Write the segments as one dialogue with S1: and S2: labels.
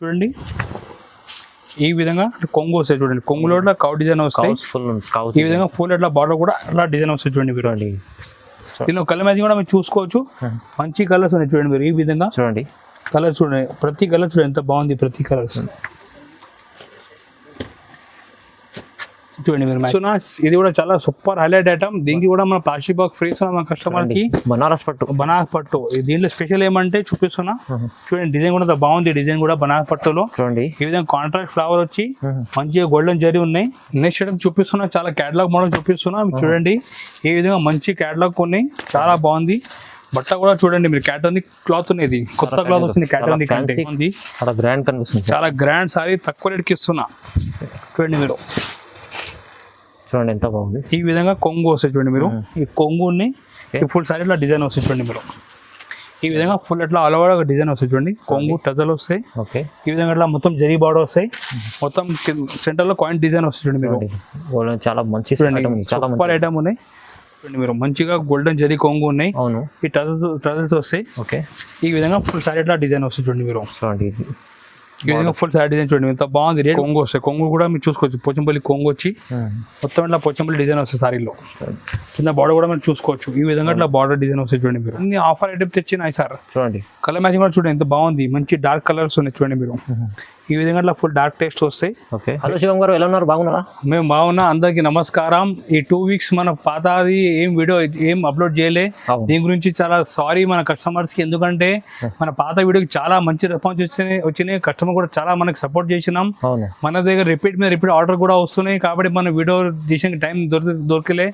S1: చూడండి ఈ విధంగా కొంగు వస్తాయి చూడండి, కొంగులో ఇట్లా కౌ డిజైన్ వస్తాయి. ఈ విధంగా ఫుల్ ఇట్లా బార్డర్ కూడా అట్లా డిజైన్ వస్తాయి చూడండి మీరు. దీనిలో కలర్ మ్యాచింగ్ కూడా మీరు చూసుకోవచ్చు. మంచి కలర్స్ ఉన్నాయి చూడండి మీరు. ఈ విధంగా
S2: చూడండి
S1: కలర్ చూడండి, ప్రతి కలర్ చూడండి ఎంత బాగుంది, ప్రతి కలర్స్ చూడండి మీరు. ఇది కూడా చాలా సూపర్ హైలైట్ ఐటమ్. దీనికి కూడా మన ప్లాస్టిక్ బాక్స్ ఫ్రీ ఇస్తున్నాం మన కస్టమర్ కి. బనారస్ పట్టు దీంట్లో స్పెషల్ ఏమంటే చూపిస్తున్నా చూడండి. డిజైన్ కూడా బాగుంది, డిజైన్ కూడా బనారస్ పట్టులో చూడండి. ఈ విధంగా కాంట్రాక్ట్ ఫ్లవర్ వచ్చి మంచిగా గోల్డెన్ జరీ ఉన్నాయి. నెక్స్ట్ ఐటమ్ చూపిస్తున్నా, చాలా క్యాటలాగ్ మోడల్ చూపిస్తున్నా చూడండి. ఈ విధంగా మంచి క్యాటలాగ్ ఉన్నాయి, చాలా బాగుంది. బట్ట కూడా చూడండి మీరు, క్యాటన్ క్లాత్ ఉన్నది, కొత్త క్లాత్ వచ్చింది. క్యాటన్ చాలా గ్రాండ్ కనిపిస్తుంది, చాలా గ్రాండ్ సారీ తక్కువ రేట్కి ఇస్తున్నా చూడండి మీరు. చూడండి ఎంత బాగుంది. ఈ విధంగా కొంగు వస్తాయి చూడండి మీరు. ఈ కొంగుని ఫుల్ సారీ ఇట్లా డిజైన్ వస్తాయి చూడండి మీరు. ఈ విధంగా ఫుల్ ఇట్లా ఆల్ ఓవర్ డిజైన్ వస్తాయి చూడండి. కొంగు టజల్ వస్తాయి. ఈ విధంగా ఇట్లా మొత్తం జరీ బార్డర్ వస్తాయి. మొత్తం సెంటర్ లో కాయిన్ డిజైన్ వస్తాయి చూడండి మీరు. చాలా మంచి సూపర్ ఐటమ్ ఉన్నాయి చూడండి మీరు. మంచిగా గోల్డెన్ జరీ కొంగు ఉన్నాయి. ఈ టజల్స్ వస్తాయి. ఈ విధంగా ఫుల్ సారీ ఇట్లా డిజైన్ వస్తాయి చూడండి మీరు. ఈ విధంగా ఫుల్ సారీ డిజైన్ చూడండి ఎంత బాగుంది. రేట్ కొంగు వస్తాయి. కొంగు కూడా మీరు చూసుకోవచ్చు, పోచంపల్లి కొంగు వచ్చి మొత్తం ఇట్లా పోచంపల్లి డిజైన్ వస్తాయి సారీలో. కింద బార్డర్ కూడా మీరు చూసుకోవచ్చు. ఈ విధంగా ఇట్లా బార్డర్ డిజైన్ వస్తాయి చూడండి మీరు. అన్ని ఆఫర్ ఐటమ్ తెచ్చినాయి సార్ చూడండి. కలర్ మ్యాచింగ్ కూడా చూడండి ఎంత బాగుంది, మంచి డార్క్ కలర్స్ ఉన్నాయి చూడండి మీరు. ఈ విధంగా ఇట్లా ఫుల్ డార్క్ టేస్ట్ వస్తాయి. హలో శివం గారు, ఎలా ఉన్నారు? బాగున్నారా? మేము బాగున్నా. అందరికి నమస్కారం. ఈ 2 weeks మన పాతది ఏం వీడియో ఏం అప్లోడ్ చేయలే, దీని గురించి చాలా సారీ మన కస్టమర్స్ కి. ఎందుకంటే మన పాత వీడియోకి చాలా మంచి రెస్పాన్స్ వచ్చినాయి. కస్టమర్ కూడా చాలా మనకి సపోర్ట్ చేసినాం. మన దగ్గర రిపీట్ మీద రిపీట్ ఆర్డర్ కూడా వస్తున్నాయి. కాబట్టి మన వీడియో చేసిన టైం దొరకలే.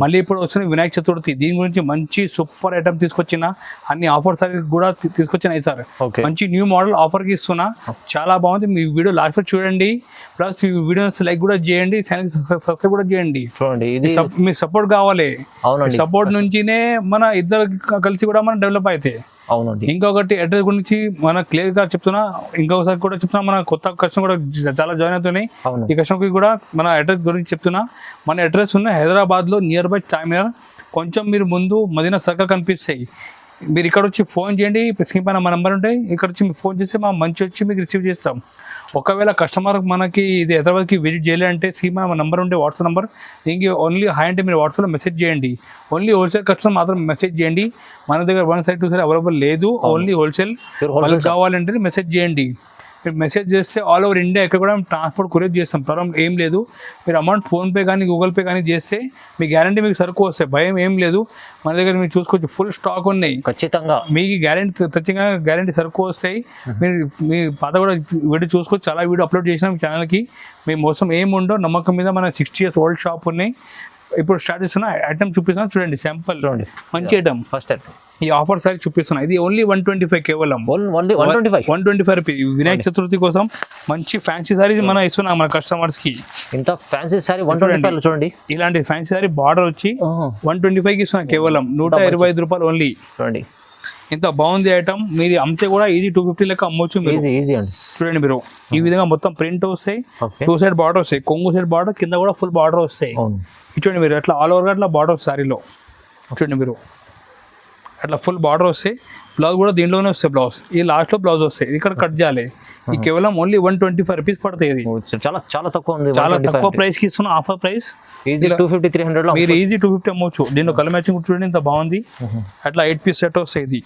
S1: మళ్ళీ ఇప్పుడు వస్తున్నాయి వినాయక చతుర్థి. దీని గురించి మంచి సూపర్ ఐటమ్ తీసుకొచ్చిన, అన్ని ఆఫర్స్ కూడా తీసుకొచ్చినాయి సార్. మంచి న్యూ మోడల్ ఆఫర్ కి ఇస్తున్నా, చాలా బాగుంది. మీ వీడియో లాస్ట్ చూడండి, ప్లస్ ఈ వీడియోస్ లైక్ కూడా చేయండి, ఛానల్ సబ్స్క్రైబ్ కూడా చేయండి. చూడండి ఇది మీ సపోర్ట్ కావాలి. సపోర్ట్ నుంచినే మన ఇద్దరు కలిసి కూడా మనం డెవలప్ అయితే. అవునండి. ఇంకొకటి అడ్రస్ గురించి మన క్లియర్ గా చెప్తున్నా, ఇంకొకసారి కూడా చెప్తున్నా, మన కొత్త కస్టమర్ కూడా చాలా జాయిన్ అవుతున్నాయి. ఈ కస్టమర్ కూడా మన అడ్రస్ గురించి చెప్తున్నా. మన అడ్రస్ ఉన్న హైదరాబాద్ లో నియర్ బై చార్మినార్, కొంచెం మీరు ముందు మదీనా సర్కిల్ కనిపిస్తాయి. మీరు ఇక్కడ వచ్చి ఫోన్ చేయండి, స్క్రీన్ పైన మా నెంబర్ ఉంటాయి. ఇక్కడ వచ్చి మీరు ఫోన్ చేస్తే మా మంచి వచ్చి మీకు రిసీవ్ చేస్తాం. ఒకవేళ కస్టమర్ మనకి ఇది హైదరాబాద్కి విజిట్ చేయాలంటే స్క్రీన్ పైన మా నెంబర్ ఉంటే వాట్సాప్ నెంబర్, దీనికి ఓన్లీ హాయ్ అంటే మీరు వాట్సాప్లో మెసేజ్ చేయండి. ఓన్లీ హోల్సేల్ కస్టమర్ మాత్రం మెసేజ్ చేయండి. మన దగ్గర 1 side 2 side అవైలబుల్ లేదు, ఓన్లీ హోల్సేల్. కావాలంటే మెసేజ్ చేయండి. మీరు మెసేజ్ చేస్తే ఆల్ ఓవర్ ఇండియా ఎక్కడ కూడా ట్రాన్స్పోర్ట్ కొరియర్ చేస్తాం, ప్రాబ్లం ఏం లేదు. మీరు అమౌంట్ ఫోన్పే కానీ గూగుల్ పే కానీ చేస్తే మీ గ్యారంటీ మీకు సరుకు వస్తాయి, భయం ఏం లేదు. మన దగ్గర మీరు చూసుకోవచ్చు, ఫుల్ స్టాక్ ఉన్నాయి. ఖచ్చితంగా మీకు ఖచ్చితంగా గ్యారంటీ సరుకు వస్తాయి. మీరు మీ పాత కూడా వీడియో చూసుకోవచ్చు, చాలా వీడియో అప్లోడ్ చేసినాం మీ ఛానల్కి. మీ మోసం ఏముండో నమ్మకం మీద మన 60 years ఓల్డ్ షాప్ ఉన్నాయి. ఇప్పుడు స్టార్ట్ చేస్తున్నా ఐటమ్ చూపిస్తున్నా చూడండి, శాంపుల్ చూడండి. మంచి ఐటమ్ ఫస్ట్ ఐటమ్ ఈ ఆఫర్ సారీ చూపిస్తున్నా. ఇది ఓన్లీ 125 కేవలం 125 రూపీస్. వినాయక చతుర్థి కోసం మంచి ఫ్యాన్సీ సారీ మనం ఇస్తున్నాం మన కస్టమర్స్ కి. ఇంత ఫ్యాన్సీ సారీ 125 చూడండి. ఇలాంటి ఫ్యాన్సీ సారీ బార్డర్ వచ్చి 125 కి ఇస్తున్నాం కేవలం 125 రూపాయలు ఓన్లీ. చూడండి ఇంత బాగుంది ఐటమ్. మీరు అమ్మితే కూడా ఈజీ 250 లెక్క అమ్మొచ్చు. ఈజీ అండి. చూడండి మీరు, ఈ విధంగా మొత్తం ప్రింట్ వస్తాయి, 2 side బార్డర్ వస్తాయి, కొంగు సైడ్ బార్డర్, కింద కూడా ఫుల్ బార్డర్ వస్తాయి. చూడండి మీరు, అట్లా ఆల్ ఓవర్గా అట్లా బార్డర్ సారీలో చూడండి మీరు, అట్లా ఫుల్ బార్డర్ వస్తాయి. బ్లౌజ్ కూడా దీంట్లోనే వస్తాయి. బ్లౌజ్ ఈ లాస్ట్ లో బ్లౌజ్ వస్తాయి, ఇక్కడ కట్ చేయాలి. ఈ కేవలం ఓన్లీ 125 రూపీస్ పడతాయి. ఇది చాలా తక్కువ ఉంది, చాలా తక్కువ ప్రైస్ కి ఇస్తున్నా. ఆఫర్ ప్రైస్ ఈజీ 250-300 మీరు ఈజీ 250 అమ్మవచ్చు. దీంట్లో కలర్ మ్యాచింగ్ చూడండి ఎంత బాగుంది. అట్లా 8 piece సెట్ వస్తాయి. ఇది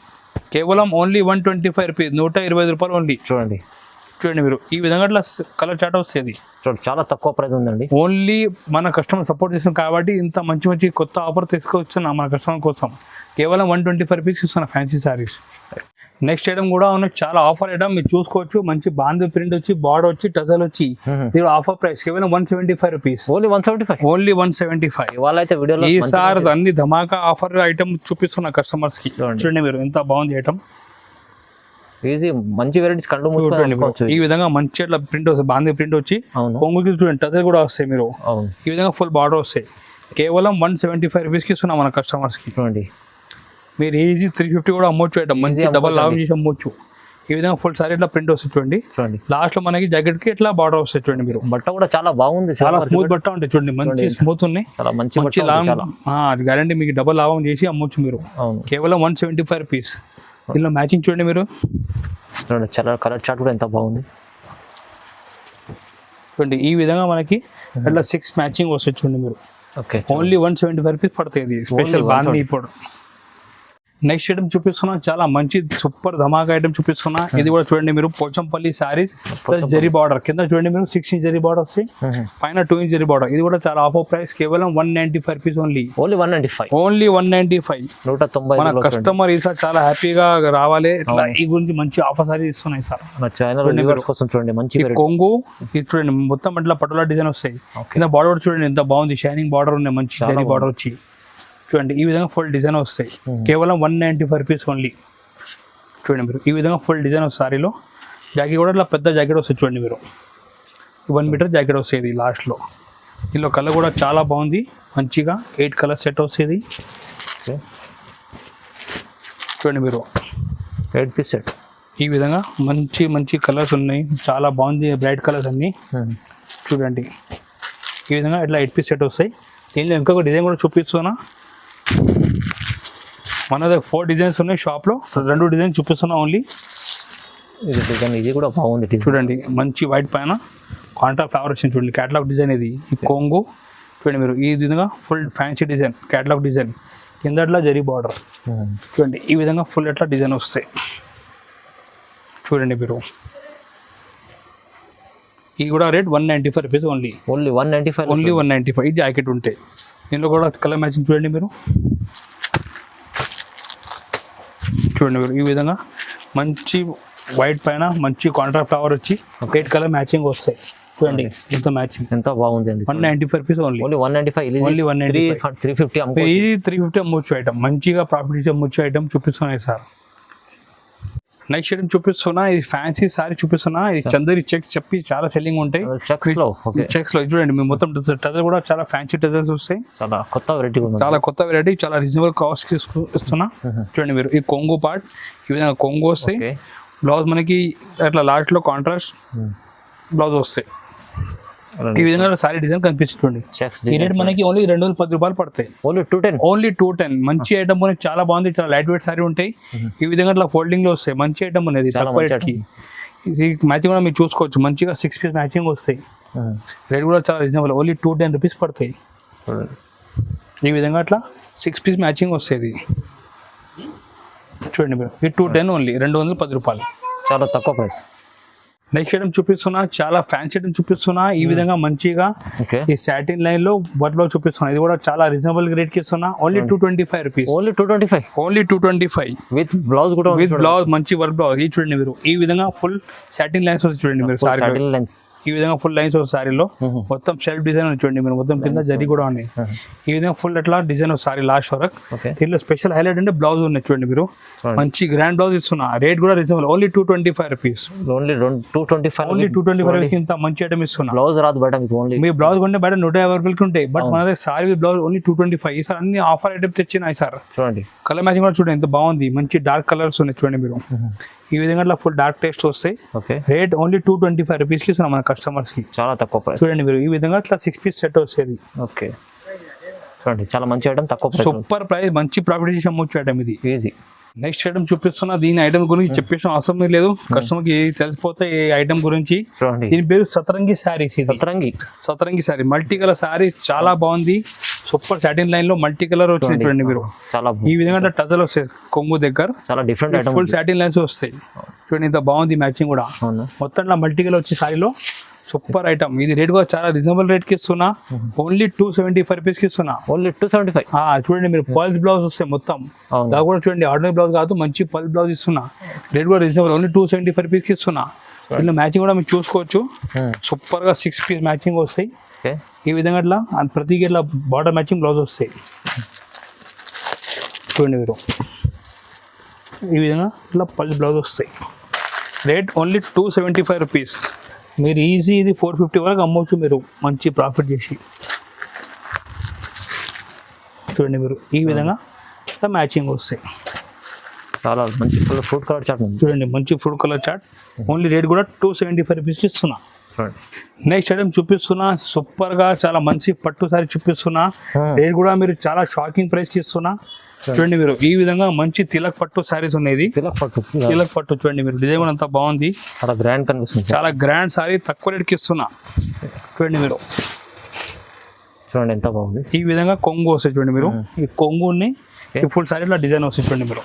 S1: కేవలం ఓన్లీ 125 రూపీస్, 125 రూపాయలు ఓన్లీ. చూడండి మీరు, ఈ విధంగా అట్లా కలర్ చాట్ వస్తుంది. చూడండి చాలా తక్కువ ప్రైస్ ఉందండి. ఓన్లీ మన కస్టమర్ సపోర్ట్ చేస్తాం కాబట్టి ఇంత మంచి మంచి కొత్త ఆఫర్ తీసుకొచ్చున్నాం మన కస్టమర్ కోసం. కేవలం 125 రూపీస్ ఇస్తున్నా ఫ్యాన్సీ సారీస్. నెక్స్ట్ ఐటమ్ కూడా ఉన్నాయి, చాలా ఆఫర్ ఐటమ్ మీరు చూసుకోవచ్చు. మంచి బాంధు ప్రింట్ వచ్చి, బార్డర్ వచ్చి, టజల్ వచ్చి, దీని ఆఫర్ ప్రైస్ కేవలం 175 రూపీస్. ఓన్లీ 175. ఇవాళ అయితే వీడియోలో ఈసారి అన్ని ధమాకా ఆఫర్ ఐటమ్ చూపిస్తున్నా కస్టమర్స్ కి. చూడండి మీరు ఎంత బాగుంది ఐటమ్. ఈజీ మంచి వెరైటీస్ కండు చూడండి. ఈ విధంగా మంచి అట్లా ప్రింట్ వస్తాయి, బాంధీ ప్రింట్ వచ్చి, కొంగుకి చూడండి టజల్ కూడా వస్తాయి. మీరు ఈ విధంగా ఫుల్ బార్డర్ వస్తాయి. కేవలం 175 రూపీస్ కి ఇస్తున్నాం మన కస్టమర్స్ కి. చూడండి మీరు ఈజీ 350 కూడా అమ్మొచ్చు ఐటమ్, మంచి డబల్ లాభం చేసి అమ్మొచ్చు. ఈ విధంగా ఫుల్ సారీ ఇట్లా ప్రింట్ వస్తుంది చూడండి. లాస్ట్ లో మనకి జాకెట్ కి ఇట్లా బార్డర్ వస్తాయి చూడండి. మీరు బట్ట కూడా చాలా బాగుంది, చాలా స్మూత్ బట్ట ఉంటాయి చూడండి. మంచి స్మూత్ ఉన్నాయి, మంచి లాభం గ్యారంటీ మీకు డబల్ లాభం చేసి అమ్మొచ్చు మీరు. కేవలం 175 రూపీస్. దీనిలో మ్యాచింగ్ చూడండి మీరు, చాలా కలర్ చార్ట్ కూడా ఎంత బాగుంది. చూడండి ఈ విధంగా మనకి అట్లా 6 మ్యాచింగ్ వస్తుంది చూడండి మీరు.
S2: ఓకే,
S1: ఓన్లీ 175 రూపీస్ పడుతుంది స్పెషల్ బాందీ. ఇప్పుడు నెక్స్ట్ ఐటమ్ చూపిస్తున్నా, చాలా మంచి సూపర్ ధమాకా ఐటమ్ చూపిస్తున్నా. ఇది కూడా చూడండి మీరు పోచంపల్లి సారీస్ ప్లస్ జరీ బార్డర్, కింద చూడండి మీరు 6 ఇంచ్ జరీ బార్డర్ వచ్చి పైన 2 ఇంచ్ జరీ బార్డర్. ఇది కూడా చాలా ఆఫర్ ప్రైస్, కేవలం 195 రూపీస్ ఓన్లీ.
S2: ఓన్లీ 195.
S1: ఓన్లీ 195.
S2: 190.
S1: మన కస్టమర్ ఈసారి చాలా హ్యాపీగా రావాలి. ఇట్లా ఈ గురించి మంచి ఆఫర్ సారీస్ ఇస్తున్నాయి సార్.
S2: చూడండి మంచి
S1: కొంగు ఇది చూడండి మొత్తం అట్లా పట్టుల డిజైన్ వస్తాయి. కింద బార్డర్ చూడండి ఎంత బాగుంది, షైనింగ్ బార్డర్ ఉన్నాయి, మంచి జరీ బార్డర్ వచ్చి చూడండి ఈ విధంగా ఫుల్ డిజైన్ వస్తాయి. కేవలం 195 రూపీస్ ఓన్లీ. చూడండి మీరు ఈ విధంగా ఫుల్ డిజైన్ వస్తుంది సారీలో. జాకెట్ కూడా ఇట్లా పెద్ద జాకెట్ వస్తుంది చూడండి మీరు, 1 మీటర్ జాకెట్ వస్తుంది లాస్ట్లో. దీనిలో కలర్ కూడా చాలా బాగుంది, మంచిగా 8 కలర్ సెట్ వస్తుంది. చూడండి మీరు
S2: 8 పీస్ సెట్
S1: ఈ విధంగా మంచి మంచి కలర్స్ ఉన్నాయి, చాలా బాగుంది బ్రైట్ కలర్స్ అన్నీ. చూడండి ఈ విధంగా ఇట్లా 8 పీస్ సెట్ వస్తాయి. దీనిలో ఇంకొక డిజైన్ కూడా చూపిస్తున్నా. మన దగ్గర 4 డిజైన్స్ ఉన్నాయి షాప్లో, 2 డిజైన్ చూపిస్తున్నా ఓన్లీ.
S2: ఇది డిజైన్, ఇది కూడా బాగుంది
S1: చూడండి, మంచి వైట్ పైన కాంట్రాక్ట్ ఫ్లవర్ వచ్చింది చూడండి, క్యాటలాగ్ డిజైన్ ఇది. ఈ కొంగు చూడండి మీరు ఈ విధంగా full fancy design, catalogue design, కిందట్లా జరీ బార్డర్. చూడండి ఈ విధంగా ఫుల్ ఎట్లా డిజైన్ వస్తాయి చూడండి మీరు. ఇది కూడా rate 195 rupees only.
S2: Only 195.
S1: Only 195. ఇది జాకెట్ ఉంటాయి. దీనిలో కూడా కలర్ మ్యాచింగ్ చూడండి మీరు. చూడండి మీరు ఈ విధంగా మంచి వైట్ పైన మంచి కాంట్రాక్ట్ ఫ్లవర్ వచ్చి 8 కలర్ మ్యాచింగ్ వస్తాయి. చూడండి ఎంత మ్యాచింగ్,
S2: ఎంత బాగుంది అండి.
S1: 195 రూపీస్ ఓన్లీ.
S2: ఓన్లీ 195.
S1: ఓన్లీ 195.
S2: 350
S1: ఇది 350 అమ్మొచ్చు ఐటమ్, మంచిగా ప్రాఫిట్ ఇచ్చే అమ్మొచ్చు ఐటమ్ చూపిస్తున్నాయి సార్. నెక్స్ట్ ఐటమ్ చూపిస్తున్నా, ఇది ఫ్యాన్సీ సారీ చూపిస్తున్నా. ఇది చందరి చెక్స్ చెప్పి చాలా సెల్లింగ్ ఉంటాయి. చెక్స్ లో చూడండి మీరు మొత్తం టజర్ కూడా చాలా ఫ్యాన్సీ టజర్స్ వస్తాయి.
S2: చాలా కొత్త వెరైటీ, చాలా రీజనబుల్ కాస్ట్ ఇస్తున్నా. చూడండి మీరు ఈ కొంగు పార్ట్ ఈ విధంగా కొంగు వస్తాయి. బ్లౌజ్ మనకి అట్లా లాస్ట్ లో కాంట్రాస్ట్ బ్లౌజ్ వస్తాయి. ఈ విధంగా సారీ డిజైన్ కనిపిస్తుంది. ఈ రేట్ మనకి ఓన్లీ 210 రూపాయలు పడతాయి. ఓన్లీ 210. మంచి ఐటమ్ అనేది చాలా బాగుంది, చాలా లైట్ వెయిట్ సారీ ఉంటాయి. ఈ విధంగా ఇట్లా ఫోల్డింగ్ లో వస్తాయి. మంచి ఐటమ్ అనేది తక్కువ రేట్ కి. మ్యాచింగ్ కూడా మీరు చూసుకోవచ్చు, మంచిగా 6 పీస్ మ్యాచింగ్ వస్తాయి. రేట్ కూడా చాలా రీజనబుల్, ఓన్లీ 210 రూపీస్ పడతాయి. ఈ విధంగా అట్లా 6 పీస్ మ్యాచింగ్ వస్తుంది. చూడండి మీరు ఇది 210 ఓన్లీ, 210 రూపాయలు, చాలా తక్కువ ప్రైస్.
S1: నెక్స్ట్ ఐటమ్ చూపిస్తున్నా, చాలా ఫ్యాన్సీ ఐటమ్ చూపిస్తున్నా. ఈ విధంగా మంచిగా ఈ సాటిన్ లైన్ లో వర్క్ బ్లౌజ్ చూపిస్తున్నా. ఇది కూడా చాలా రీజనబుల్ రేట్ కి ఇస్తున్నా. Only 225 rupees.
S2: Only 225.
S1: Only 225
S2: with blouse కూడా,
S1: విత్ బ్లౌజ్ మంచి వర్క్ బ్లౌజ్. ఇది చూడండి మీరు ఈ విధంగా ఫుల్ సాటిన్ లైన్స్ వస్తుంది చూడండి మీరు. సారీ లైన్స్ ఈ విధంగా ఫుల్ లైన్స్ వస్తుంది సారీలో. మొత్తం షెల్ఫ్ డిజైన్ చూడండి మీరు, మొత్తం కింద జరీ కూడా ఉన్నాయి. ఈ విధంగా ఫుల్ అట్లా డిజైన్ సారీ లాస్ట్ వరకు. దీంట్లో స్పెషల్ హైలైట్ అంటే బ్లౌజ్ ఉన్నాయి చూడండి మీరు, మంచి గ్రాండ్ బ్లౌజ్ ఇస్తున్నా. రేట్ కూడా reasonable, only 225 rupees.
S2: Only 225.
S1: Only 225 rupees ఇంత మంచి ఐటమ్ ఇస్తున్నా.
S2: బ్లౌజ్ రాదు బయట మీకు, ఓన్లీ
S1: మీ బ్లౌజ్ కొంటే బయట 150 రూపాయలకి ఉంటాయి. బట్ మన దగ్గర సారీ విత్ బ్లౌజ్ ఓన్లీ 225. ఈ సార్ అన్ని ఆఫర్ ఐటమ్ తెచ్చినాయి సార్.
S2: చూడండి
S1: కలర్ మ్యాచింగ్ కూడా చూడండి ఎంత బాగుంది, మంచి డార్క్ కలర్స్ ఉన్నాయి చూడండి మీరు. ఈ విధంగా అట్లా ఫుల్ డార్క్ టేస్ట్ వస్తాయి. రేట్ ఓన్లీ 225 రూపీస్ కి ఇస్తున్నాం మన కస్టమర్స్ కి,
S2: చాలా తక్కువ ప్రైస్.
S1: చూడండి మీరు ఈ విధంగా అట్లా 6 పీస్ సెట్ వస్తుంది.
S2: ఓకే చూడండి చాలా మంచి ఐటమ్, తక్కువ ప్రైస్,
S1: సూపర్ ప్రైస్, మంచి ప్రాఫిట్ చేసి అమ్మొచ్చు ఐటమ్ ఇది.
S2: ఈజీ.
S1: నెక్స్ట్ ఐటమ్ చూపిస్తున్నా. దీని ఐటమ్ గురించి చెప్పేసిన అవసరం లేదు, కస్టమర్ కి తెలిసిపోతే ఈ ఐటమ్ గురించి.
S2: చూడండి
S1: దీని పేరు సతరంగి శారీస్. సతరంగి శారీ మల్టీ కలర్ శారీ, చాలా బాగుంది. సూపర్ సాటిన్ లైన్ లో మల్టీ కలర్ వచ్చింది చూడండి మీరు.
S2: చాలా
S1: ఈ విధంగా టజల్ వస్తాయి కొంగు దగ్గర,
S2: చాలా different item,
S1: full satin lines వస్తాయి చూడండి. ఇంత బాగుంది మ్యాచింగ్ కూడా. మొత్తం మల్టీ కలర్ వచ్చి సారీలో సూపర్ ఐటమ్. ఇది రేట్ కూడా చాలా రీజనబుల్ రేట్ కి ఇస్తున్నా. ఓన్లీ 275 రూపీస్ కి ఇస్తున్నా.
S2: ఓన్లీ 275.
S1: చూడండి మీరు పల్స్ బ్లౌజ్ వస్తాయి మొత్తం, దాకా కూడా చూడండి ఆర్డినరీ బ్లౌజ్ కాదు, మంచి పల్స్ బ్లౌజ్ ఇస్తున్నా. రేట్ కూడా రీజనబుల్, ఓన్లీ 275 రూపీస్ కి ఇస్తున్నా. దీనిలో మ్యాచింగ్ కూడా మీరు చూసుకోవచ్చు, సూపర్ గా 6 పీస్ మ్యాచింగ్ వస్తాయి. ఈ విధంగా అట్లా ప్రతికి ఇట్లా బార్డర్ మ్యాచింగ్ బ్లౌజ్ వస్తాయి చూడండి మీరు. ఈ విధంగా ఇట్లా పల్స్ బ్లౌజ్ వస్తాయి. Rate only 275 rupees. మీరు ఈజీ ఇది 450 వరకు అమ్మవచ్చు మీరు, మంచి ప్రాఫిట్ చేసి. చూడండి మీరు ఈ విధంగా ఇట్లా మ్యాచింగ్ వస్తాయి.
S2: చాలా మంచి ఫ్రూట్ కలర్ చాట్
S1: చూడండి, మంచి fruit colour chart. Only rate కూడా 275 రూపీస్కి ఇస్తున్నా. నెక్స్ట్ ఐటమ్ చూపిస్తున్నా, సూపర్ గా చాలా మంచి పట్టు సారీ చూపిస్తున్నా. రేట్ కూడా మీరు చాలా షాకింగ్ ప్రైస్ కి ఇస్తున్నా. చూడండి మీరు ఈ విధంగా మంచి తిలక్ పట్టు సారీస్ ఉన్నాయి. తిలక్ పట్టు చూడండి మీరు, డిజైన్ అంతా బాగుంది,
S2: చాలా గ్రాండ్ కనిపిస్తుంది.
S1: చాలా గ్రాండ్ సారీ, తక్కువ రేట్ కి ఇస్తున్నా.
S2: చూడండి మీరు
S3: చూడండి ఎంత బాగుంది.
S2: ఈ విధంగా కొంగు వస్తాయి చూడండి మీరు. ఈ కొంగుని ఫుల్ సారీ ఇట్లా డిజైన్ వస్తుంది చూడండి మీరు.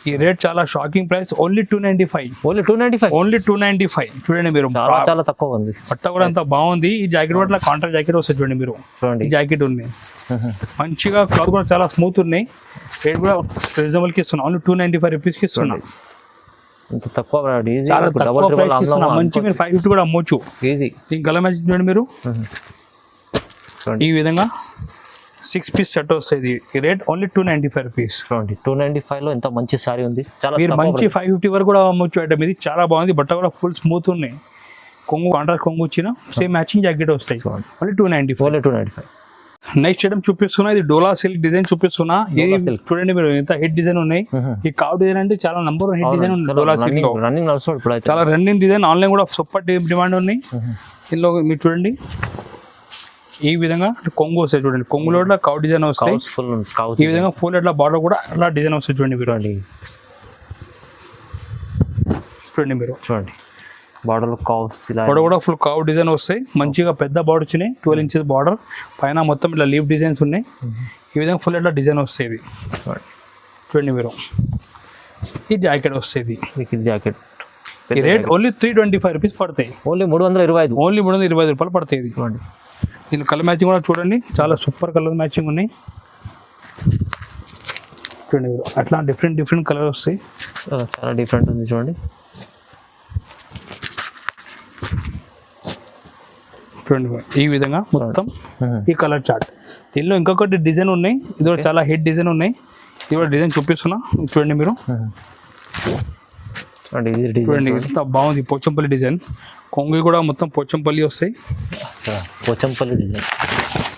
S2: ఈ రేట్ చాలా shocking price, only 295.
S3: Only 295.
S2: Only 295 చూడండి మీరు.
S3: చాలా చాలా తక్కువ ఉంది.
S2: బట్ట కూడా అంత బాగుంది. ఈ జాకెట్ కూడా కాంట్రాక్ట్ జాకెట్ వస్తుంది చూడండి మీరు.
S3: చూడండి
S2: ఈ జాకెట్ ఉన్నాయి మంచిగా, క్లాత్ కూడా చాలా స్మూత్ ఉన్నాయి. రేట్ కూడా రీజనబుల్కి ఇస్తున్నా, ఓన్లీ 295 రూపీస్కి ఇస్తున్నా.
S3: ఇంత తక్కువ ఈజీ,
S2: చాలా తక్కువ ప్రైస్కి ఇస్తున్నా. మంచి మీరు 550 కూడా అమ్మొచ్చు
S3: ఈజీ.
S2: దీని కలర్ మ్యాచ్ చూడండి మీరు. ఈ విధంగా 6 పీస్ సెట్ వస్తుంది. ఈ రేట్ ఓన్లీ 295 రూపీస్.
S3: చూడండి 295 లో ఎంత మంచి సారీ ఉంది. చాలా
S2: మీరు మంచి 550 వరకు కూడా అమ్మొచ్చు ఐటమ్. ఇది చాలా బాగుంది. బట్ట కూడా ఫుల్ స్మూత్ ఉన్నాయి. కొంగు కాంట్రాస్ట్ కొంగు వచ్చిన సేమ్ మ్యాచింగ్ జాకెట్ వస్తాయి. ఓన్లీ 295.
S3: ఓన్లీ 295.
S2: నెక్స్ట్ ఐటమ్ చూపిస్తున్నా, ఇది డోలా సిల్క్ డిజైన్ చూపిస్తున్నా. ఇది చూడండి మీరు ఎంత హిట్ డిజైన్ ఉన్నాయి. ఈ కావ్ డిజైన్ అంటే చాలా నంబర్ హిట్ డిజైన్ ఉంది డోలా సిల్క్ లో.
S3: రన్నింగ్ నడుస్తుంది ఇప్పుడు.
S2: చాలా రన్నింగ్ డిజైన్, ఆన్లైన్ కూడా సూపర్ డిమాండ్ ఉన్నాయి. ఇందులో మీరు చూడండి ఈ విధంగా కొంగు వస్తాయి చూడండి. కొంగులో కూడా కౌ డిజైన్ వస్తాయి. ఈ విధంగా ఫుల్ ఇట్లా బార్డర్ కూడా అట్లా డిజైన్ వస్తాయి చూడండి మీరు. చూడండి మీరు
S3: చూడండి బార్డర్ లో కౌస్
S2: బార్డర్ కూడా ఫుల్ కౌ డిజైన్ వస్తాయి. మంచిగా పెద్ద బార్డర్ వచ్చినాయి, 12 ఇంచెస్ బార్డర్. పైన మొత్తం ఇట్లా లీవ్ డిజైన్స్ ఉన్నాయి. ఈ విధంగా ఫుల్ ఇట్లా డిజైన్ వస్తాయి. చూడండి మీరు. ఈ జాకెట్ వస్తుంది.
S3: జాకెట్
S2: ఈ రేట్ ఓన్లీ 325 రూపీస్ పడతాయి.
S3: ఓన్లీ 325.
S2: ఓన్లీ 325 రూపాయలు పడతాయి. ఇది
S3: చూడండి.
S2: దీని కలర్ మ్యాచింగ్ కూడా చూడండి, చాలా సూపర్ కలర్ మ్యాచింగ్ ఉన్నాయి. చూడండి మీరు అట్లా డిఫరెంట్ కలర్ వస్తాయి.
S3: చాలా డిఫరెంట్ ఉంది చూడండి.
S2: చూడండి ఈ విధంగా మొత్తం ఈ కలర్ చార్ట్. దీనిలో ఇంకొకటి డిజైన్ ఉన్నాయి. ఇది కూడా చాలా హిట్ డిజైన్ ఉన్నాయి. ఇది కూడా డిజైన్ చూపిస్తున్నా చూడండి మీరు. చూడండి ఎంత బాగుంది పోచంపల్లి డిజైన్. కొంగు కూడా మొత్తం పోచంపల్లి వస్తాయి.
S3: పోచంపల్లి డిజైన్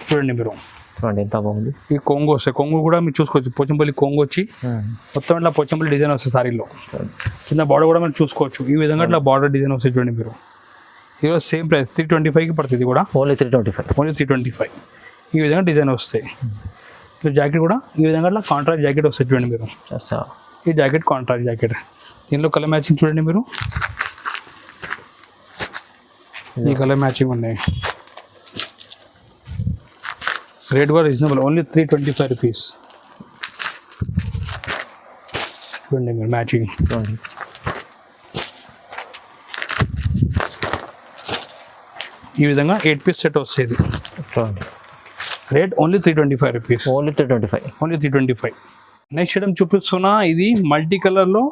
S2: చూడండి మీరు.
S3: చూడండి ఎంత బాగుంది.
S2: ఈ కొంగు వస్తాయి. కొంగు కూడా మీరు చూసుకోవచ్చు. పోచంపల్లి కొంగు వచ్చి మొత్తం ఇట్లా పోచంపల్లి డిజైన్ వస్తాయి సారీలో. కింద బార్డర్ కూడా మీరు చూసుకోవచ్చు. ఈ విధంగా ఇట్లా బార్డర్ డిజైన్ వస్తాయి చూడండి మీరు. ఇది సేమ్ ప్రైస్ 325కి పడుతుంది కూడా.
S3: ఓన్లీ 325.
S2: ఓన్లీ 325. ఈ విధంగా డిజైన్ వస్తాయి. ఈ జాకెట్ కూడా ఈ విధంగా ఇట్లా కాంట్రాస్ట్ జాకెట్ వస్తాయి చూడండి మీరు. ఈ జాకెట్ కాంట్రాస్ట్ జాకెట్. దీనిలో కలర్ మ్యాచింగ్ చూడండి మీరు. ఈ కలర్ మ్యాచింగ్ ఉన్నాయి. రేట్ కూడా రీజనబుల్, ఓన్లీ 325 రూపీస్. చూడండి మీరు మ్యాచింగ్. ఈ విధంగా 8 పీస్ సెట్ వస్తుంది. Rate only 325 rupees.
S3: Only 325.
S2: Only 325. Next item చూపిస్తున్నా, ఇది మల్టీ కలర్ లో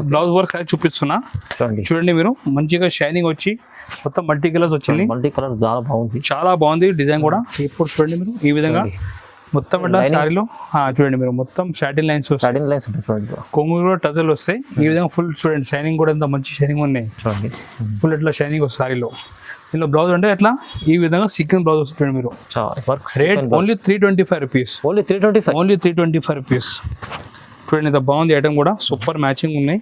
S2: బ్లౌజ్ వర్క్ అది చూపిస్తున్నా. చూడండి మీరు మంచిగా షైనింగ్ వచ్చి మొత్తం మల్టీ కలర్స్ వచ్చింది.
S3: మల్టీ కలర్ చాలా బాగుంది.
S2: చాలా బాగుంది డిజైన్ కూడా. ఇప్పుడు చూడండి మీరు ఈ విధంగా మొత్తం ఇట్లా శారీలో చూడండి మీరు మొత్తం సాటిన్ లైన్స్ వస్తాయి. కొంగు కూడా టజల్ వస్తాయి. ఈ విధంగా ఫుల్ చూడండి షైనింగ్ కూడా ఎంత మంచి షైనింగ్ ఉన్నాయి. ఫుల్ ఇట్లా షైనింగ్ వస్తుంది సారీలో. దీనిలో బ్లౌజ్ అంటే ఎట్లా ఈ విధంగా సీక్వెన్స్ బ్లౌజ్ వస్తుంది మీరు. Rate only 325 rupees.
S3: Only 325.
S2: Only 325 rupees. చూడండి ఇంత బాగుంది ఐటమ్ కూడా. సూపర్ మ్యాచింగ్ ఉన్నాయి.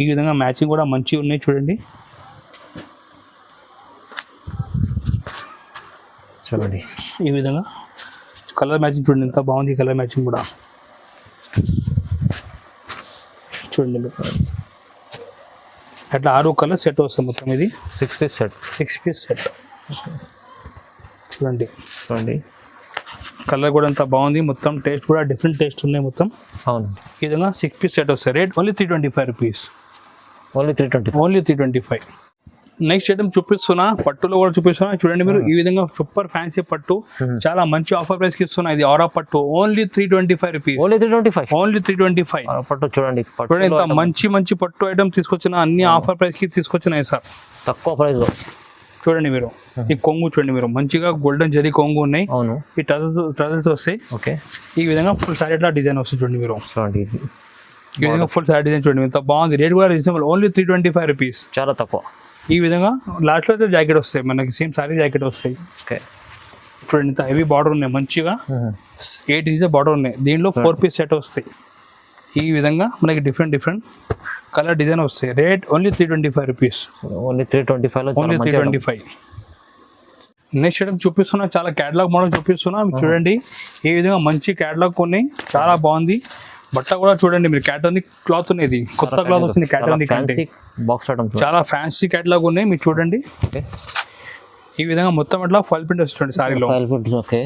S2: ఈ విధంగా మ్యాచింగ్ కూడా మంచిగా ఉన్నాయి చూడండి.
S3: చూడండి
S2: ఈ విధంగా కలర్ మ్యాచింగ్ చూడండి ఎంత బాగుంది. కలర్ మ్యాచింగ్ కూడా చూడండి. అట్లా 6 కలర్ సెట్ వస్తుంది మొత్తం. ఇది
S3: 6 పీస్ సెట్.
S2: 6 పీస్ సెట్ చూడండి. కలర్ కూడా ఎంత బాగుంది. మొత్తం టేస్ట్ కూడా డిఫరెంట్ టేస్ట్ ఉన్నాయి మొత్తం.
S3: అవునండి.
S2: ఈ విధంగా 6 పీస్ సెట్ వస్తాయి. Rate only 325 rupees.
S3: Only 325.
S2: Only 325. Next item చూపిస్తున్నా, పట్టులో కూడా చూపిస్తున్నా చూడండి మీరు. ఈ విధంగా సూపర్ ఫ్యాన్సీ పట్టు చాలా మంచి ఆఫర్ ప్రైస్ కి ఇస్తున్నా. ఇది ఆరా పట్టు ఓన్లీ 325 రూపీస్.
S3: ఓన్లీ 325.
S2: ఓన్లీ 325
S3: పట్టు చూడండి.
S2: చూడండి ఎంత మంచి పట్టు ఐటమ్ తీసుకొచ్చిన. అన్ని ఆఫర్ ప్రైస్ కి తీసుకొచ్చినాయి సార్,
S3: తక్కువ ప్రైస్ లో.
S2: చూడండి మీరు. ఈ కొంగు చూడండి మీరు మంచిగా గోల్డెన్ జరీ కొంగు ఉన్నాయి.
S3: అవును.
S2: ఈ టజల్స్ వస్తాయి.
S3: ఓకే.
S2: ఈ విధంగా ఫుల్ సారీ ఇట్లా డిజైన్ వస్తుంది చూడండి మీరు.
S3: చూడండి
S2: ఈ విధంగా ఫుల్ సారీ డిజైన్ చూడండి ఎంత బాగుంది. రేట్ కూడా రీజనబుల్, ఓన్లీ 325 రూపీస్.
S3: చాలా తక్కువ.
S2: ఈ విధంగా లాస్ట్లో అయితే జాకెట్ వస్తాయి మనకి. సేమ్ సారీ జాకెట్ వస్తాయి.
S3: ఓకే.
S2: చూడండి ఇంత హెవీ బార్డర్ ఉన్నాయి. మంచిగా 8 ఇంచెస్ బార్డర్ ఉన్నాయి. దీనిలో 4 పీస్ సెట్ వస్తాయి. ఈ విధంగా మనకి డిఫరెంట్ కలర్ డిజైన్ వస్తాయి. Rate only 325 rupees.
S3: Only 325.
S2: Only 325. Next item చూపిస్తున్నా, చాలా క్యాటలాగ్ మోడల్ చూపిస్తున్నా చూడండి. ఈ విధంగా మంచి క్యాటలాగ్ కొన్ని చాలా బాగుంది. బట్ట కూడా చూడండి మీరు. క్యాటర్నిక్ క్లాత్ ఉన్నది, కొత్త క్లాత్ వచ్చింది. క్యాటర్నిక్ అంటే
S3: బాక్స్ ఐటమ్
S2: చాలా ఫ్యాన్సీ క్యాటలాగ్ ఉన్నాయి మీరు చూడండి. ఈ విధంగా మొత్తం ఇట్లా ఫాయిల్ ప్రింట్ వస్తుంది సారీలో.
S3: ఓకే,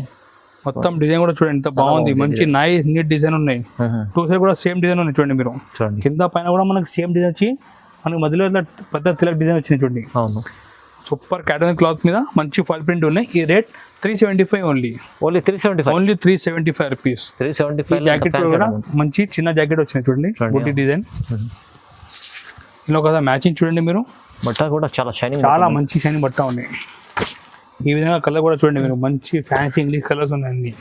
S2: మొత్తం డిజైన్ కూడా చూడండి ఎంత బాగుంది, మంచి నైస్ నీట్ డిజైన్ ఉన్నాయి. టూ సైడ్ కూడా సేమ్ డిజైన్ ఉన్నాయి చూడండి మీరు.
S3: చూడండి
S2: కింద పైన కూడా మనకి సేమ్ డిజైన్ వచ్చి మనకి మధ్యలో ఇట్లా పెద్ద తిలక్ డిజైన్ వచ్చింది చూడండి.
S3: అవును,
S2: సూపర్ క్యాటలాగ్ క్లాత్ మీద మంచి ఫాయిల్ ప్రింట్ ఉన్నాయి. ఈ rate 375 only.
S3: Only 375.
S2: Only 375 rupees.
S3: 375
S2: jacket కూడా మంచి చిన్న జాకెట్ వచ్చింది చూడండి, బుట్టి డిజైన్. ఇలా కదా మ్యాచింగ్ చూడండి మీరు.
S3: బట్ట కూడా చాలా షైనింగ్,
S2: చాలా మంచి షైనింగ్ బట్ట ఉన్నాయి. ఈ విధంగా కలర్ కూడా చూడండి మీరు, మంచి ఫ్యాన్సీ ఇంగ్లీష్ కలర్స్ ఉన్నాయండి.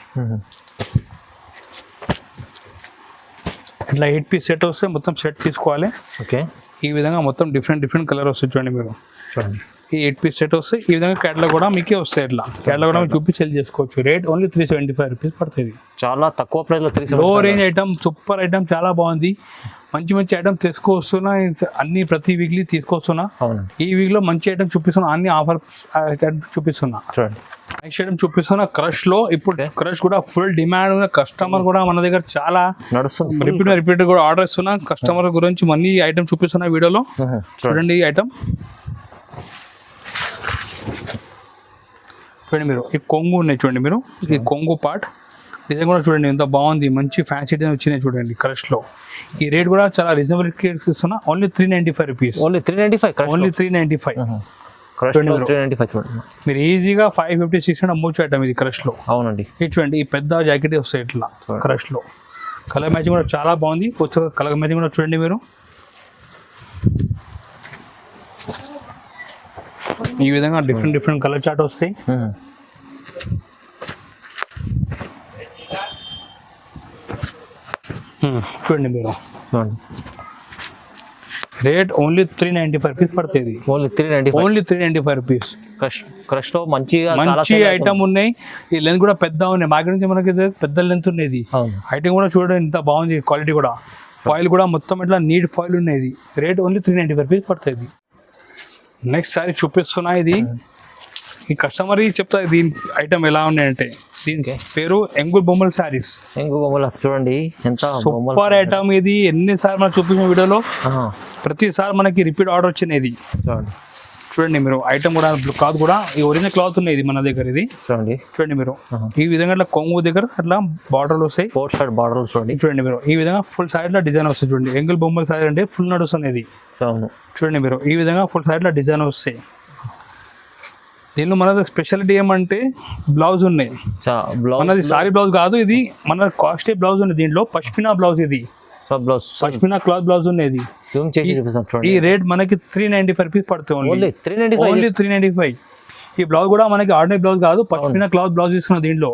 S2: ఇట్లా 8 పీస్ సెట్ వస్తే మొత్తం సెట్ తీసుకోవాలి.
S3: ఓకే,
S2: ఈ విధంగా మొత్తం డిఫరెంట్ కలర్ వస్తుంది చూడండి మీరు.
S3: చూడండి
S2: ఈ 8 పీస్ సెట్ వస్తే ఈ విధంగా క్యాటలాగ్ కూడా మీకే వస్తాయి. ఇట్లా క్యాటలాగ్ కూడా మీకు చూపి సెల్ చేసుకోవచ్చు. రేట్ ఓన్లీ 375 రూపీస్ పడుతుంది.
S3: చాలా తక్కువ ప్రైస్లో
S2: లో రేంజ్ ఐటమ్, సూపర్ ఐటమ్, చాలా బాగుంది. మంచి ఐటమ్ తీసుకొస్తున్నా, అన్ని ప్రతి వీక్లీ తీసుకొస్తున్నా.
S3: అవునండి,
S2: ఈ వీక్లో మంచి ఐటమ్ చూపిస్తున్నా, అన్ని ఆఫర్ ఐటమ్ చూపిస్తున్నా.
S3: చూడండి
S2: నెక్స్ట్ ఐటమ్ చూపిస్తున్నా క్రష్ లో. ఇప్పుడు క్రష్ కూడా ఫుల్ డిమాండ్ ఉన్న కస్టమర్ కూడా మన దగ్గర చాలా
S3: నడుస్తుంది.
S2: రిపీట్ కూడా ఆర్డర్ ఇస్తున్నా. కస్టమర్ గురించి మళ్ళీ ఐటమ్ చూపిస్తున్నా వీడియోలో. చూడండి ఈ ఐటమ్ చూడండి మీరు. ఈ కొంగు ఉన్నాయి చూడండి మీరు, ఈ కొంగు పార్ట్ డిజైన్ కూడా చూడండి ఎంత బాగుంది, మంచి ఫ్యాన్సీ డిజైన్ వచ్చినాయి చూడండి క్రష్ లో. ఈ రేట్ కూడా చాలా రీజనబుల్ ఇస్తున్నా. Only 395 rupees.
S3: ఓన్లీ 395.
S2: ఓన్లీ 395.
S3: చూడండి
S2: మీరు ఈజీగా 550-600 అమ్మొచ్చు ఐటమ్ ఇది క్రష్ లో.
S3: అవునండి,
S2: ఇది చూడండి, ఈ పెద్ద జాకెట్ వస్తాయి ఇట్లా క్రష్ లో. కలర్ మ్యాచింగ్ కూడా చాలా బాగుంది. కలర్ మ్యాచింగ్ కూడా చూడండి మీరు. ఈ విధంగా డిఫరెంట్ కలర్ చార్ట్ వస్తాయి. చూడండి మీరు. రేట్ ఓన్లీ 395 రూపీస్ పడుతుంది.
S3: ఓన్లీ 395.
S2: Only 395 rupees.
S3: క్రష్ లో మంచి
S2: ఐటమ్ ఉన్నాయి. ఈ లెంత్ కూడా పెద్ద ఉన్నాయి. మార్కెట్ నుంచి మనకి పెద్ద లెంత్ ఉన్నది. ఐటమ్ కూడా చూడండి ఎంత బాగుంది, క్వాలిటీ కూడా. ఫాయిల్ కూడా మొత్తం ఇట్లా నీట్ ఫాయిల్ ఉన్నది. రేట్ ఓన్లీ 395 రూపీస్ పడుతుంది. నెక్స్ట్ సారీ చూపిస్తున్నా. ఇది ఈ కస్టమర్ చెప్తా దీని ఐటమ్ ఎలా ఉన్నాయంటే, దీని పేరు ఎంగుల్ బొమ్మల శారీస్.
S3: ఎంగు బొమ్మల చూడండి ఎంత
S2: సూపర్ ఐటమ్ ఇది. ఎన్నిసార్లు మనం చూపించిన వీడియోలో ప్రతిసారి మనకి రిపీట్ ఆర్డర్ వచ్చినది. చూడండి మీరు. ఐటమ్ కూడా క్లాత్ కూడా ఈ ఒరిజినల్ క్లాత్ ఉన్నాయి ఇది మన దగ్గర. ఇది చూడండి మీరు. ఈ విధంగా అట్లా కొంగు దగ్గర అట్లా బార్డర్లు వస్తాయి,
S3: 4 సైడ్ బార్డర్లు చూడండి.
S2: చూడండి మీరు. ఈ విధంగా ఫుల్ సైడ్ లో డిజైన్ వస్తాయి చూడండి. ఎంగుల్ బొమ్మల సారీ అంటే ఫుల్ నడుస్తుంది ఇది. చూడండి మీరు. ఈ విధంగా ఫుల్ సైడ్ లో డిజైన్ వస్తాయి. దీనిలో మన స్పెషాలిటీ ఏమంటే బ్లౌజ్ ఉన్నాయి. మనది సారీ బ్లౌజ్ కాదు, ఇది మన కాస్ట్లీ బ్లౌజ్ ఉంది. దీంట్లో పష్మినా బ్లౌజ్, ఇది పష్మినా క్లాత్ బ్లౌజ్ ఉన్నది. ఈ రేట్ మనకి 395 రూపీస్ పడుతుంది. ఓన్లీ 395. ఈ బ్లౌజ్ కూడా మనకి ఆర్డినరీ బ్లౌజ్ కాదు, పష్మినా క్లాత్ బ్లౌజ్ ఇస్తున్నాం. దీంట్లో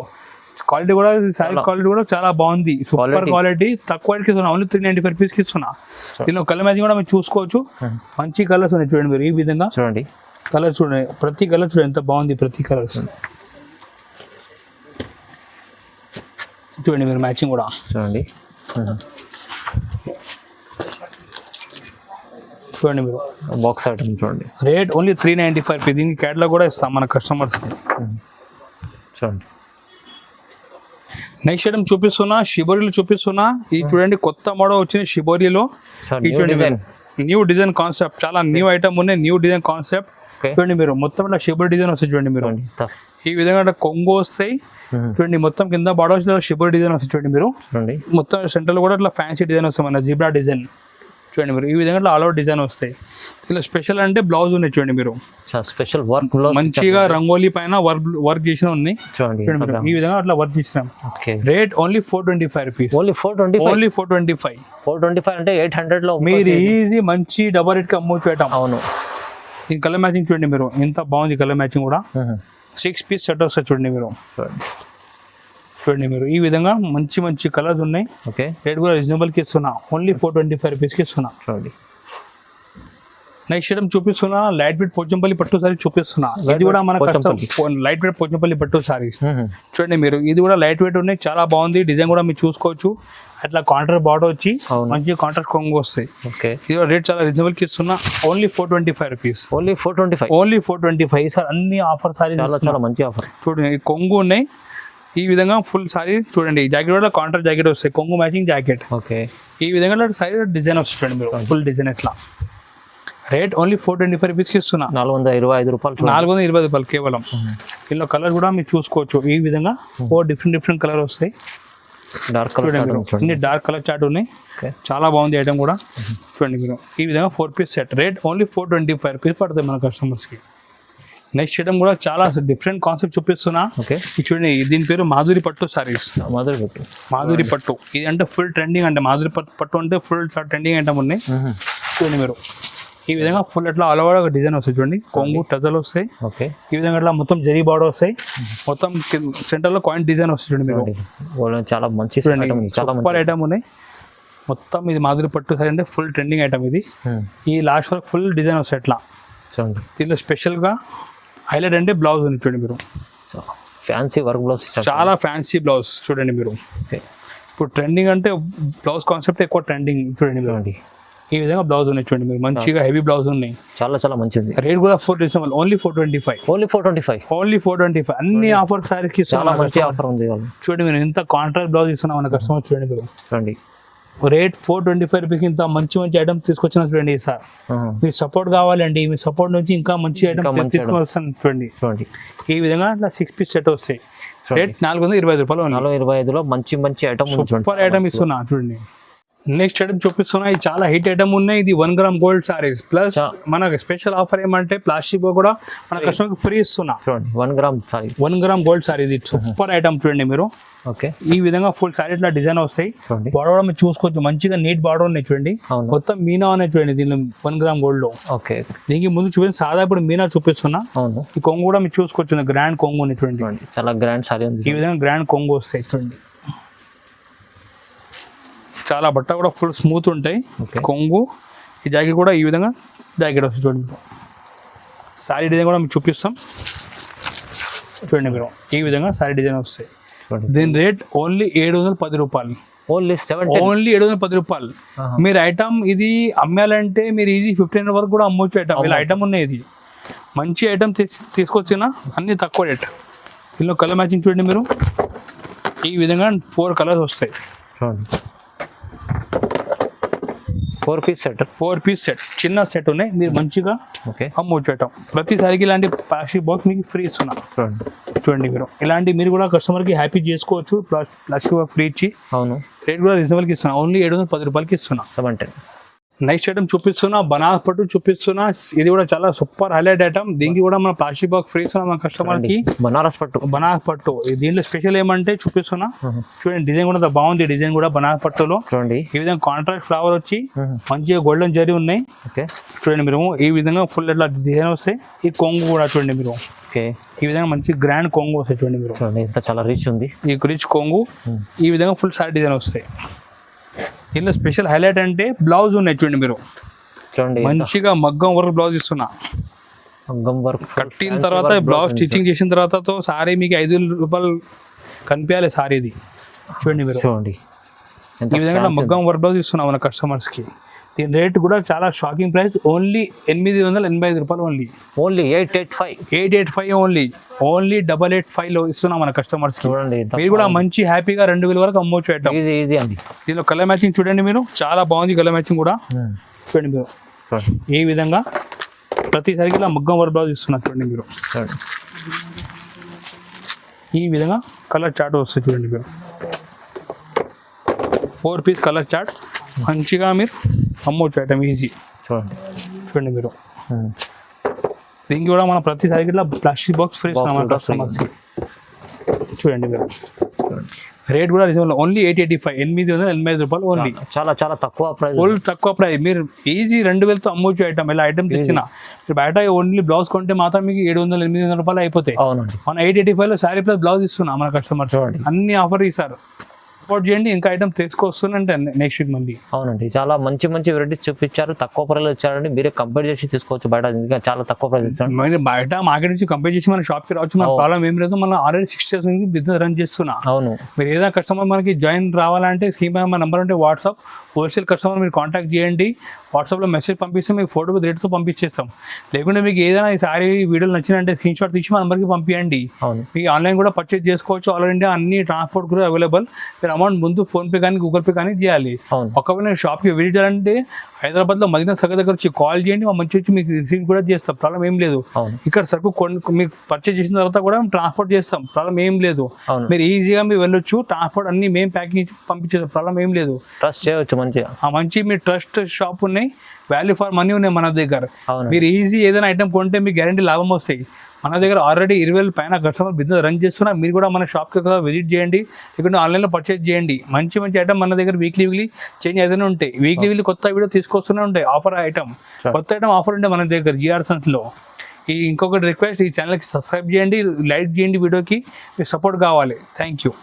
S2: క్వాలిటీ కూడా, సారీ క్వాలిటీ కూడా చాలా బాగుంది. సూపర్ క్వాలిటీ, తక్కువ ఇస్తున్నా. ఓన్లీ 395 రూపీస్కి ఇస్తున్నా. దీనిలో కలర్ మ్యాచింగ్ కూడా మీరు చూసుకోవచ్చు. మంచి కలర్స్ ఉన్నాయి చూడండి మీరు. ఈ విధంగా
S3: చూడండి
S2: కలర్ చూడండి, ప్రతి కలర్ చూడండి ఎంత బాగుంది. ప్రతి కలర్స్ చూడండి మీరు. మ్యాచింగ్ కూడా చూడండి. చూడండి మీరు.
S3: బాక్స్ ఐటమ్ చూడండి.
S2: Rate only 395 rupees. దీనికి క్యాటలాగ్ కూడా ఇస్తాం మన కస్టమర్స్కి. చూడండి. నెక్స్ట్ ఐటమ్ చూపిస్తున్నా, షిబోరీలో చూపిస్తున్నా. ఇది చూడండి కొత్త మోడల్ వచ్చిన షిబోరీలో. న్యూ డిజైన్ కాన్సెప్ట్, చాలా న్యూ ఐటమ్ ఉన్నాయి. న్యూ డిజైన్ కాన్సెప్ట్ చూడండి మీరు. మొత్తం ఇట్లా షిబోరీ డిజైన్ వస్తాయి చూడండి మీరు. ఈ విధంగా కొంగు వస్తాయి చూడండి. మొత్తం కింద బార్డర్స్ లో షిబోరీ డిజైన్ వస్తాయి చూడండి మీరు. మొత్తం సెంటర్ లో కూడా ఇట్లా ఫ్యాన్సీ డిజైన్ వస్తాయి, మన జీబ్రా డిజైన్ చూడండి మీరు. ఈ విధంగా ఆల్ అవుట్ డిజైన్ వస్తాయి. ఇలా స్పెషల్ అంటే బ్లౌజ్ ఉన్నాయి చూడండి మీరు.
S3: స్పెషల్ వర్క్
S2: మంచిగా రంగోలీ పైన వర్క్ చేసిన ఉన్నాయి చూడండి. ఈ విధంగా అట్లా వర్క్ చేసినాం. Rate only 425 rupees.
S3: ఓన్లీ 425 అంటే 800 లో
S2: మీరు ఈజీ మంచి డబల్ రేట్ కి అమ్మొచ్చు ఐటమ్.
S3: అవును.
S2: ఈ కలర్ మ్యాచింగ్ చూడండి మీరు. ఎంత బాగుంది కలర్ మ్యాచింగ్ కూడా. 6 పీస్ సెట్ వస్తాయి చూడండి మీరు. చూడండి మీరు. ఈ విధంగా మంచి కలర్స్ ఉన్నాయి.
S3: ఓకే.
S2: రేట్ కూడా రీజనబుల్కి ఇస్తున్నా. ఓన్లీ 425 రూపీస్కి ఇస్తున్నా.
S3: చూడండి.
S2: నెక్స్ట్ ఐటమ్ చూపిస్తున్నా, లైట్ వెయిట్ పోచంపల్లి పట్టు సారీ చూపిస్తున్నా. ఇది కూడా మన లైట్ వెయిట్ పోచంపల్లి పట్టు సారీస్ చూడండి మీరు. ఇది కూడా లైట్ వెయిట్ ఉన్నాయి, చాలా బాగుంది. డిజైన్ కూడా మీరు చూసుకోవచ్చు. అట్లా కాంట్రాస్ట్ బార్డర్ వచ్చి మంచి కాంట్రాస్ట్ కొంగు వస్తాయి. ఇది రేట్ చాలా రీజనబుల్ కి ఇస్తున్నా. Only 425 rupees.
S3: Only
S2: 425 sir. అన్ని ఆఫర్ సారీస్,
S3: చాలా మంచి ఆఫర్.
S2: చూడండి కొంగు ఉన్నాయి. ఈ విధంగా ఫుల్ సారీ చూడండి. జాకెట్ కూడా కాంట్రాస్ట్ జాకెట్ వస్తాయి, కొంగు మ్యాచింగ్ జాకెట్.
S3: ఓకే.
S2: ఈ విధంగా సారీ డిజైన్ వస్తుంది చూడండి మీరు. ఫుల్ డిజైన్ ఇట్లా రేట్ ఓన్లీ 425 రూపీస్కి ఇస్తున్నా.
S3: 425 రూపాయలు.
S2: 420 రూపాయలు కేవలం. ఇందులో కలర్ కూడా మీరు చూసుకోవచ్చు. ఈ విధంగా 4 డిఫరెంట్ కలర్ వస్తాయి.
S3: డార్క్ కలర్
S2: అన్ని డార్క్ కలర్ చార్ట్ ఉన్నాయి. చాలా బాగుంది ఐటమ్ కూడా. చూడండి మీరు ఈ విధంగా 4 piece set. Rate only 425 rupees పడుతుంది మన కస్టమర్స్కి. నెక్స్ట్ ఐటమ్ కూడా చాలా డిఫరెంట్ కాన్సెప్ట్ చూపిస్తున్నా.
S3: ఓకే,
S2: చూడండి దీని పేరు మాధురి పట్టు సారీస్. మాధురి పట్టు ఇది అంటే ఫుల్ ట్రెండింగ్. అంటే మాధురి పట్టు అంటే ఫుల్ ట్రెండింగ్ ఐటమ్ ఉన్నాయి. చూడండి మీరు ఈ విధంగా ఫుల్ అట్లా ఆల్ ఓవర్ ఒక డిజైన్ వస్తాయి. చూడండి కొంగు టజల్ వస్తాయి.
S3: ఓకే,
S2: ఈ విధంగా అట్లా మొత్తం జరీ బార్డర్ వస్తాయి. మొత్తం సెంటర్ లో కాయిన్ డిజైన్ వస్తుంది. చూడండి మీరు
S3: చాలా మంచి
S2: సూపర్ ఐటమ్ ఉన్నాయి. మొత్తం ఇది మాధురి పట్టు సారీ అంటే ఫుల్ ట్రెండింగ్ ఐటమ్ ఇది. ఈ లాస్ట్ వరకు ఫుల్ డిజైన్ వస్తాయి అట్లా.
S3: చూడండి
S2: దీనిలో స్పెషల్గా హైలైట్ అంటే బ్లౌజ్ ఉంది. చూడండి మీరు
S3: ఫ్యాన్సీ వర్క్ బ్లౌజ్,
S2: చాలా ఫ్యాన్సీ బ్లౌజ్. చూడండి మీరు ఇప్పుడు ట్రెండింగ్ అంటే బ్లౌజ్ కాన్సెప్ట్ ఎక్కువ ట్రెండింగ్. చూడండి మీరు ఈ విధంగా బ్లౌజ్ ఉన్నాయి. చూడండి మీరు మంచిగా హెవీ బ్లౌజ్ ఉన్నాయి.
S3: చాలా మంచిది.
S2: రేట్ కూడా 4 రీజనబుల్. ఓన్లీ 425. ఓన్లీ 425. అన్ని ఆఫర్ సారీస్ కి
S3: చాలా మంచి ఆఫర్ ఉంది.
S2: చూడండి మీరు ఇంత కాంట్రాక్ట్ బ్లౌజ్ ఇస్తున్నాం మన కస్టమర్. చూడండి మీరు
S3: చూడండి
S2: రేట్ 425 రూపీస్ ఇంత మంచి ఐటమ్ తీసుకొచ్చిన. చూడండి సార్ మీకు సపోర్ట్ కావాలండి. మీ సపోర్ట్ నుంచి ఇంకా మంచి ఐటమ్ తీసుకొస్తాను. చూడండి ఈ విధంగా ఇట్లా 6 పీస్ సెట్ వస్తాయి. రేట్ 425 రూపాయలు.
S3: 425లో మంచి ఐటమ్
S2: సూపర్ ఐటమ్ ఇస్తున్నా. చూడండి నెక్స్ట్ ఐటమ్ చూపిస్తున్నా. ఇది చాలా హిట్ ఐటమ్ ఉన్నాయి. ఇది 1 గ్రామ్ గోల్డ్ సారీస్ ప్లస్ మనకు స్పెషల్ ఆఫర్ ఏమంటే ప్లాస్టిక్ కూడా మన కస్టమర్ ఫ్రీ ఇస్తున్నా.
S3: చూడండి 1 గ్రామ్
S2: గోల్డ్ సారీ. ఇది సూపర్ ఐటమ్. చూడండి మీరు
S3: ఓకే
S2: ఈ విధంగా ఫుల్ సారీ ఇట్లా డిజైన్ వస్తాయి. బార్డర్ కూడా మీరు చూసుకోవచ్చు. మంచిగా నీట్ బార్డర్ ఉన్నాయి. చూడండి మొత్తం మీనా ఉన్నాయి. చూడండి దీనిలో 1 గ్రామ్ గోల్డ్ లో.
S3: ఓకే
S2: దీనికి ముందు చూపించి సాదా ఇప్పుడు మీనా చూపిస్తున్నా. ఈ కొంగు కూడా మీరు చూసుకోవచ్చు. గ్రాండ్ కొంగు ఉంది. చూడండి
S3: చాలా గ్రాండ్ సారీ ఉంది.
S2: ఈ విధంగా గ్రాండ్ కొంగు వస్తాయి. చూడండి చాలా బట్ట కూడా ఫుల్ స్మూత్ ఉంటాయి. కొంగు ఈ జాకెట్ కూడా ఈ విధంగా జాకెట్ వస్తుంది. చూడండి సారీ డిజైన్ కూడా మీకు చూపిస్తాం. చూడండి మీరు ఈ విధంగా సారీ డిజైన్ వస్తాయి. దీని రేట్ ఓన్లీ 710 రూపాయలు.
S3: ఓన్లీ
S2: 710 రూపాయలు. మీరు ఐటమ్ ఇది అమ్మాలంటే మీరు ఈజీ 1500 వరకు కూడా అమ్మొచ్చు ఐటమ్. ఇలా ఐటమ్ ఉన్నాయి. ఇది మంచి ఐటమ్ తీసుకొచ్చిన అన్ని తక్కువ రేట్. ఇందులో కలర్ మ్యాచింగ్ చూడండి మీరు ఈ విధంగా 4 కలర్స్ వస్తాయి.
S3: 4 పీస్ సెట్ చిన్న సెట్ ఉన్నాయి. మీరు మంచిగా అమ్మొచ్చు ఐటమ్. ప్రతిసారికి ఇలాంటి ప్లాస్టిక్ బాక్స్ మీకు ఫ్రీ ఇస్తున్నా. చూడండి మీరు ఇలాంటి మీరు కూడా కస్టమర్కి హ్యాపీ చేసుకోవచ్చు. ప్లాస్టిక్ బాక్స్ ఫ్రీ ఇచ్చి రేట్ కూడా రీజనబుల్కి ఇస్తున్నా. ఓన్లీ 710 రూపాయలకి ఇస్తున్నా. 710.
S2: నెక్స్ట్ ఐటమ్ చూపిస్తున్నా. బనారస్ పట్టు చూపిస్తున్నా. ఇది కూడా చాలా సూపర్ హైలైట్ ఐటమ్. దీనికి కూడా మన ప్లాస్టిక్ బాక్స్ ఫ్రీ ఇస్తున్నా మన కస్టమర్కి.
S3: బనారస్ పట్టు
S2: దీంట్లో స్పెషల్ ఏమంటే చూపిస్తున్నా. చూడండి డిజైన్ కూడా బాగుంది. డిజైన్ కూడా బనారస్ పట్టులో
S3: చూడండి
S2: ఈ విధంగా కాంట్రాక్ట్ ఫ్లవర్ వచ్చి మంచిగా గోల్డెన్ జరీ ఉన్నాయి. చూడండి మీరు ఈ విధంగా ఫుల్ ఇట్లా డిజైన్ వస్తాయి. ఈ కొంగు కూడా చూడండి మీరు ఈ విధంగా మంచి గ్రాండ్ కొంగు వస్తాయి. చూడండి మీరు
S3: చాలా రిచ్ ఉంది. ఈ
S2: రిచ్ కొంగు ఈ విధంగా ఫుల్ సారీ డిజైన్ వస్తాయి. దీనిలో స్పెషల్ హైలైట్ అంటే బ్లౌజ్ ఉన్నాయి. చూడండి మీరు
S3: చూడండి
S2: మంచిగా మగ్గం వర్క్ బ్లౌజ్ ఇస్తున్నా.
S3: మగ్గం వర్క్
S2: కట్టిన తర్వాత బ్లౌజ్ స్టిచ్చింగ్ చేసిన తర్వాత సారీ మీకు 5,000 రూపాయలు కనిపించాలి సారీది. చూడండి మీరు
S3: చూడండి
S2: ఈ విధంగా మగ్గం వర్క్ బ్లౌజ్ ఇస్తున్నాం మన కస్టమర్స్కి. దీని రేట్ కూడా చాలా షాకింగ్ ప్రైస్. ఓన్లీ 885 రూపాయలు.
S3: ఓన్లీ 885
S2: ఓన్లీ 885 లో ఇస్తున్నాం మన కస్టమర్స్.
S3: చూడండి
S2: మీరు కూడా మంచి హ్యాపీగా 2000 వరకు అమ్మొచ్చు ఐటమ్.
S3: ఈజీ అండి.
S2: దీనిలో కలర్ మ్యాచింగ్ చూడండి మీరు చాలా బాగుంది. కలర్ మ్యాచింగ్ కూడా చూడండి మీరు ఈ విధంగా ప్రతిసారికి ఇలా మగ్గం వర్క్ బ్లౌజ్ ఇస్తున్నారు. చూడండి మీరు ఈ విధంగా కలర్ చార్ట్ వస్తుంది. చూడండి మీరు 4 పీస్ కలర్ చార్ట్ మంచిగా మీరు అమ్మొచ్చు ఐటమ్ ఈజీ. చూడండి మీరు దీనికి కూడా మన ప్రతిసారికి ఇట్లా ప్లాస్టిక్ బాక్స్ ఫ్రీ ఇస్తున్నాం మన కస్టమర్స్కి. చూడండి మీరు రేట్ కూడా రీజనబుల్. ఓన్లీ 885 రూపాయలు. ఓన్లీ
S3: చాలా తక్కువ ప్రైస్.
S2: ఫుల్ తక్కువ ప్రైస్. మీరు ఈజీ 2000తో అమ్మొచ్చు ఐటమ్. ఇలా ఐటమ్ తెచ్చిన మీరు బయట ఓన్లీ బ్లౌజ్ కొంటే మాత్రం మీకు 700-800 రూపాయలు అయిపోతాయి. మన 885 లో శారీ ప్లస్ బ్లౌజ్ ఇస్తున్నా మన కస్టమర్స్. అన్ని ఆఫర్ ఇస్తారు. సపోర్ట్ చేయండి. ఇంకా ఐటమ్ తీసుకొస్తుందంటే నెక్స్ట్ వీక్ మంది.
S3: అవునండి చాలా మంచి వెరైటీస్ చూపించారు. తక్కువ ప్రైస్లో ఇచ్చారండి. మీరే కంపేర్ చేసి తీసుకోవచ్చు. బయట ఇంకా చాలా తక్కువ ప్రైస్ ఇస్తారు.
S2: బయట మార్కెట్ నుంచి కంపేర్ చేసి మన షాప్కి రావచ్చు. మన ప్రాబ్లం ఏం లేదు. మనం ఆల్రెడీ 6 years నుంచి బిజినెస్ రన్ చేస్తున్నా.
S3: అవును
S2: మీరు ఏదైనా కస్టమర్ మనకి జాయిన్ రావాలంటే స్క్రీన్ పై మన నెంబర్ ఉంటే వాట్సాప్ హోల్సేల్ కస్టమర్ మీరు కాంటాక్ట్ చేయండి. వాట్సాప్లో మెసేజ్ పంపిస్తే మీకు ఫోటో విత్ రేట్తో పంపించేస్తాం. లేకుంటే మీకు ఏదైనా ఈ సారీ వీడియోలు నచ్చినంటే స్క్రీన్ షాట్ తీసి మా నెంబర్కి పంపించండి. మీకు ఆన్లైన్ కూడా పర్చేజ్ చేసుకోవచ్చు. ఆల్ ఇండియా అన్ని ట్రాన్స్పోర్ట్ కూడా అవైలబుల్. మీరు అమౌంట్ ముందు ఫోన్పే కానీ గూగుల్ పే కానీ చేయాలి. ఒకవేళ షాప్కి విజిట్ చేయాలంటే హైదరాబాద్లో మదీనా సర్కిల్ దగ్గర వచ్చి కాల్ చేయండి, మా మంచి వచ్చి మీకు రిసీవ్ కూడా చేస్తాం, ప్రాబ్లం ఏం లేదు. ఇక్కడ సరుకు మీకు పర్చేజ్ చేసిన తర్వాత కూడా ట్రాన్స్పోర్ట్ చేస్తాం, ప్రాబ్లం ఏం లేదు. మీరు ఈజీగా మీరు వెళ్ళొచ్చు, ట్రాన్స్పోర్ట్ అన్ని మేము ప్యాకింగ్ పంపించేస్తాం, ప్రాబ్లం ఏం లేదు.
S3: ట్రస్ట్ చేయవచ్చు మంచిగా.
S2: మంచి మీ ట్రస్ట్ షాప్ ఉన్నాయి, వాల్యూ ఫర్ మనీ ఉన్నాయి మన దగ్గర. మీరు ఈజీ ఏదైనా ఐటమ్ కొంటే మీకు గ్యారంటీ లాభం వస్తాయి. మన దగ్గర ఆల్రెడీ 20,000 పైన కస్టమర్ బిజినెస్ రన్ చేస్తున్నా. మీరు కూడా మన షాప్కి విజిట్ చేయండి, ఇక్కడ ఆన్లైన్లో పర్చేజ్ చేయండి. మంచి మంచి ఐటమ్ మన దగ్గర వీక్లీ చేంజ్ ఏదైనా ఉంటాయి. వీక్లీ కొత్త వీడియో తీసుకొస్తూనే ఉంటాయి, ఆఫర్ ఐటమ్, కొత్త ఐటమ్ ఆఫర్ ఉంటాయి మన దగ్గర జిఆర్ సన్స్లో. ఇంకొకటి రిక్వెస్ట్, ఈ ఛానల్కి సబ్స్క్రైబ్ చేయండి, లైక్ చేయండి, వీడియోకి మీకు సపోర్ట్ కావాలి. Thank you.